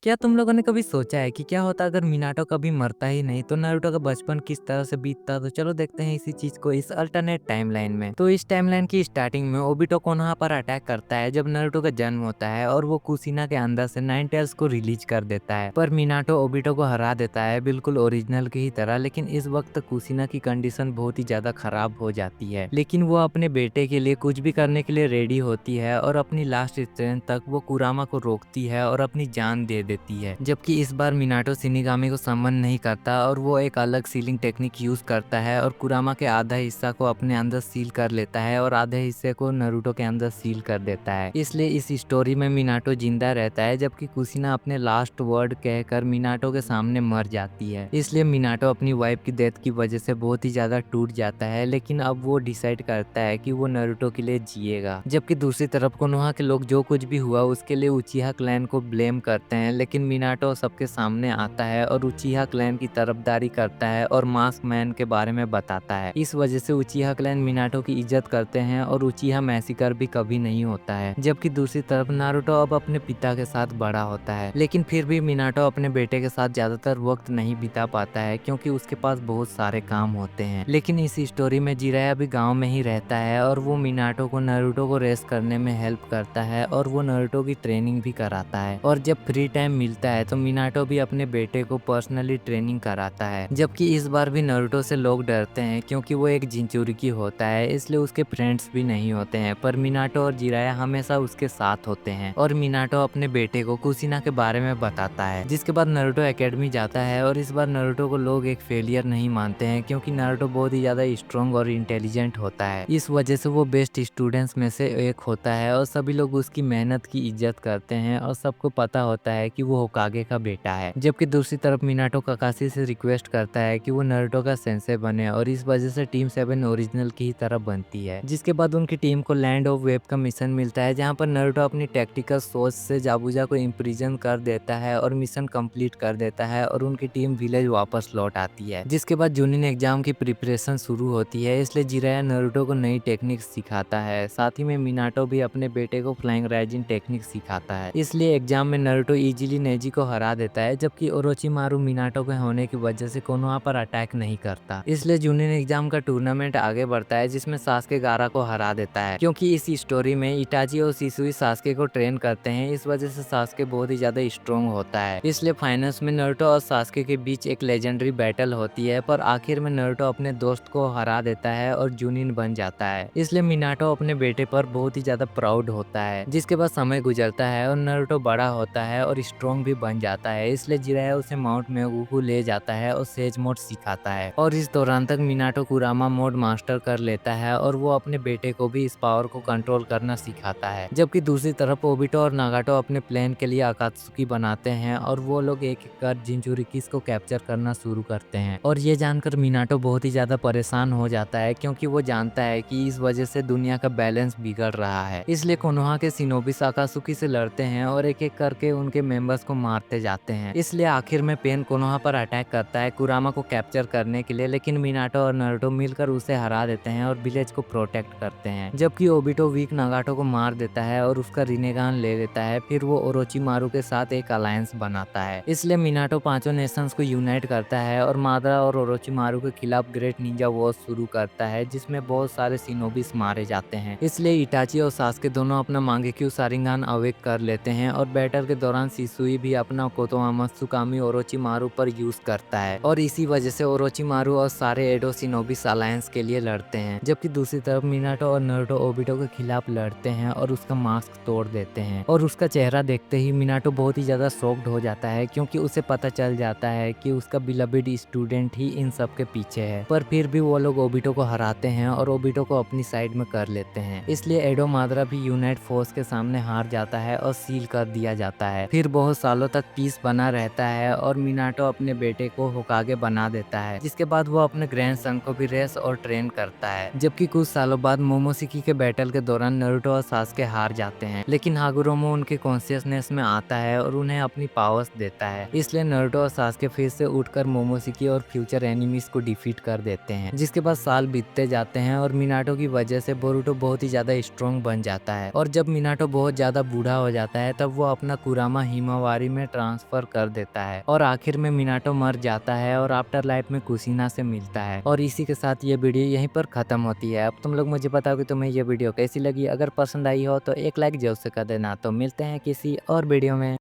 क्या तुम लोगों ने कभी सोचा है कि क्या होता अगर मिनाटो कभी मरता ही नहीं तो नारुतो का बचपन किस तरह से बीतता। तो चलो देखते हैं इसी चीज को इस अल्टरनेट टाइमलाइन में। तो इस टाइमलाइन की स्टार्टिंग में ओबिटो कोनोहा पर अटैक करता है जब नारुतो का जन्म होता है और वो कुशिना के अंदर से नाइन टेल्स को रिलीज कर देता है। पर मिनाटो ओबिटो को हरा देता है बिल्कुल ओरिजिनल की ही तरह। लेकिन इस वक्त कुशिना की कंडीशन बहुत ही ज्यादा खराब हो जाती है, लेकिन वो अपने बेटे के लिए कुछ भी करने के लिए रेडी होती है और अपनी लास्ट स्ट्रेंथ तक वो कुरामा को रोकती है और अपनी जान दे देती है। जबकि इस बार मिनाटो शिनिगामी को समन नहीं करता और वो एक अलग सीलिंग टेक्निक यूज करता है और कुरामा के आधा हिस्सा को अपने अंदर सील कर लेता है और आधे हिस्से को नारुतो के अंदर सील कर देता है। इसलिए इस स्टोरी में मिनाटो जिंदा रहता है जबकि कुशिना अपने लास्ट वर्ड कहकर मिनाटो के सामने मर जाती है। इसलिए मिनाटो अपनी वाइफ की डेथ की वजह से बहुत ही ज्यादा टूट जाता है, लेकिन अब वो डिसाइड करता है कि वो नारुतो के लिए जिएगा। जबकि दूसरी तरफ कोनोहा के लोग जो कुछ भी हुआ उसके लिए उचिहा क्लैन को ब्लेम करते हैं, लेकिन मिनाटो सबके सामने आता है और उचिहा क्लैन की तरफदारी करता है और मास्क मैन के बारे में बताता है। इस वजह से उचिहा क्लैन मिनाटो की इज्जत करते हैं और उचिहा मैसेकर भी कभी नहीं होता है। जबकि दूसरी तरफ नारुतो अब अपने पिता के साथ बड़ा होता है, लेकिन फिर भी मिनाटो अपने बेटे के साथ ज्यादातर वक्त नहीं बिता पाता है क्योंकि उसके पास बहुत सारे काम होते हैं। लेकिन इस स्टोरी में जिराया भी गाँव में ही रहता है और वो मिनाटो को नारुतो को रेस करने में हेल्प करता है और वो नारुतो की ट्रेनिंग भी कराता है। और जब फ्री टाइम मिलता है तो मिनाटो भी अपने बेटे को पर्सनली ट्रेनिंग कराता है। जबकि इस बार भी नारुतो से लोग डरते हैं क्योंकि वो एक जिंचुरिकी होता है, इसलिए उसके फ्रेंड्स भी नहीं होते हैं। पर मिनाटो और जिराया हमेशा उसके साथ होते हैं और मिनाटो अपने बेटे को कुशिना के बारे में बताता है। जिसके बाद नारुतो एकेडमी जाता है और इस बार नारुतो को लोग एक फेलियर नहीं मानते हैं क्योंकि नारुतो बहुत ही ज्यादा स्ट्रॉन्ग और इंटेलिजेंट होता है। इस वजह से वो बेस्ट स्टूडेंट्स में से एक होता है और सभी लोग उसकी मेहनत की इज्जत करते हैं और सबको पता होता है कि वो होकागे का बेटा है। जबकि दूसरी तरफ मिनाटो काकाशी से रिक्वेस्ट करता है कि वो नारुतो का सेंसे बने और इस वजह से टीम 7 ओरिजिनल की ही तरह बनती है। जिसके बाद उनकी टीम को लैंड ऑफ वेब का मिशन मिलता है जहाँ पर नारुतो अपनी टैक्टिकल सोच से जाबुजा को इम्प्रिजन कर देता है और मिशन कंप्लीट कर देता है और उनकी टीम विलेज वापस लौट आती है। जिसके बाद जूनिन एग्जाम की प्रिपरेशन शुरू होती है, इसलिए जिराया नारुतो को नई टेक्निक सिखाता है। साथ ही में मिनाटो भी अपने बेटे को फ्लाइंग राइजिंग टेक्निक सिखाता है। इसलिए एग्जाम में नारुतो इजीली नेजी को हरा देता है, जबकि ओरोचिमारू मिनाटो के होने की वजह से कोनोहा पर अटैक नहीं करता। इसलिए जूनिन एग्जाम का टूर्नामेंट आगे बढ़ता है जिसमें सास्के गारा को हरा देता है। क्योंकि इस स्टोरी में इटाची और शिसुई सास्के को ट्रेन करते हैं, इस वजह से सास्के बहुत ही ज्यादा स्ट्रॉन्ग होता है। इसलिए फाइनल्स में नारुतो और सास्के के बीच एक लेजेंडरी बैटल होती है, पर आखिर में नारुतो अपने दोस्त को हरा देता है और जूनिन बन जाता है। इसलिए मिनाटो अपने बेटे पर बहुत ही ज्यादा प्राउड होता है। जिसके बाद समय गुजरता है और नारुतो बड़ा होता है और स्ट्रॉन्ग भी बन जाता है, इसलिए जिराया उसे माउंट मेगुकू ले जाता है और सेज मोड सिखाता है। और इस दौरान तक मिनाटो कुरामा मोड मास्टर कर लेता है और वो अपने बेटे को भी इस पावर को कंट्रोल करना सिखाता है। जबकि दूसरी तरफ ओबिटो और नागाटो अपने प्लान के लिए अकात्सुकी बनाते हैं और वो लोग एक एक कर जिंचुरिकीस को कैप्चर करना शुरू करते हैं। और ये जानकर मिनाटो बहुत ही ज्यादा परेशान हो जाता है क्योंकि वो जानता है कि इस वजह से दुनिया का बैलेंस बिगड़ रहा है। इसलिए कोनोहा के शिनोबिस अकात्सुकी से लड़ते हैं और एक एक करके उनके मेंबर्स को मारते जाते हैं। इसलिए आखिर में पेन कोनोहा पर अटैक करता है कुरामा को कैप्चर करने के लिए, लेकिन मिनाटो और नारुतो मिलकर उसे हरा देते हैं और विलेज को प्रोटेक्ट करते हैं। जबकि ओबिटो वीक नागाटो को मार देता है और उसका रिनेगान ले लेता है। फिर वो ओरोचिमारू के साथ एक अलायंस बनाता है। इसलिए मिनाटो पांचों नेशंस को यूनाइट करता है और मादरा और ओरोचिमारू के खिलाफ ग्रेट निंजा वॉर शुरू करता है जिसमें बहुत सारे शिनोबिस मारे जाते हैं। इसलिए इटाची और सास्के दोनों अपना मांगेक्यू शारिंगान अवेक कर लेते हैं और बैटल के दौरान शिसुई भी अपना कोतोआमा त्सुकामी ओरोचिमारू पर यूज करता है और इसी वजह से ओरोचिमारू और सारे एडो शिनोबिस अलायंस के लिए लड़ते हैं। जबकि दूसरी तरफ मिनाटो और नारुतो ओबिटो के खिलाफ लड़ते हैं और उसका मास्क तोड़ देते हैं और उसका चेहरा देखते ही मिनाटो बहुत ही ज्यादा शॉक्ड हो जाता है क्योंकि उसे पता चल जाता है कि उसका बिलवेड स्टूडेंट ही इन सब के पीछे है। पर फिर भी वो लोग ओबिटो को हराते हैं और ओबिटो को अपनी साइड में कर लेते हैं। इसलिए एडो मादरा भी यूनाइट फोर्स के सामने हार जाता है और सील कर दिया जाता है। फिर बहुत सालों तक पीस बना रहता है और मिनाटो अपने बेटे को होकागे बना देता है, जिसके बाद वो अपने ग्रैंडसन को भी रेस और ट्रेन करता है। जबकि कुछ सालों बाद मोमोशिकी के बैटल के दौरान नारुतो और सास्के हार जाते हैं, लेकिन हागुरोमो उनके कॉन्शियसनेस में आता है और उन्हें अपनी पावर्स देता है। इसलिए नारुतो और सास्के फिर से उठकर मोमोशिकी और फ्यूचर एनिमीज को डिफीट कर देते हैं। जिसके बाद साल बीतते जाते हैं और मिनाटो की वजह से बोरुतो बहुत ही ज्यादा स्ट्रॉन्ग बन जाता है। और जब मिनाटो बहुत ज्यादा बूढ़ा हो जाता है तब वो अपना कुरामा हिमावारी में ट्रांसफर कर देता है और आखिर में मिनाटो मर जाता है और आफ्टर लाइफ में कुशीना से मिलता है। और इसी के साथ ये वीडियो यहीं पर खत्म होती है। अब तुम लोग मुझे बताओ कि तुम्हें ये वीडियो कैसी लगी। अगर पसंद आई हो तो एक लाइक जरूर से कर देना। तो मिलते हैं किसी और वीडियो में।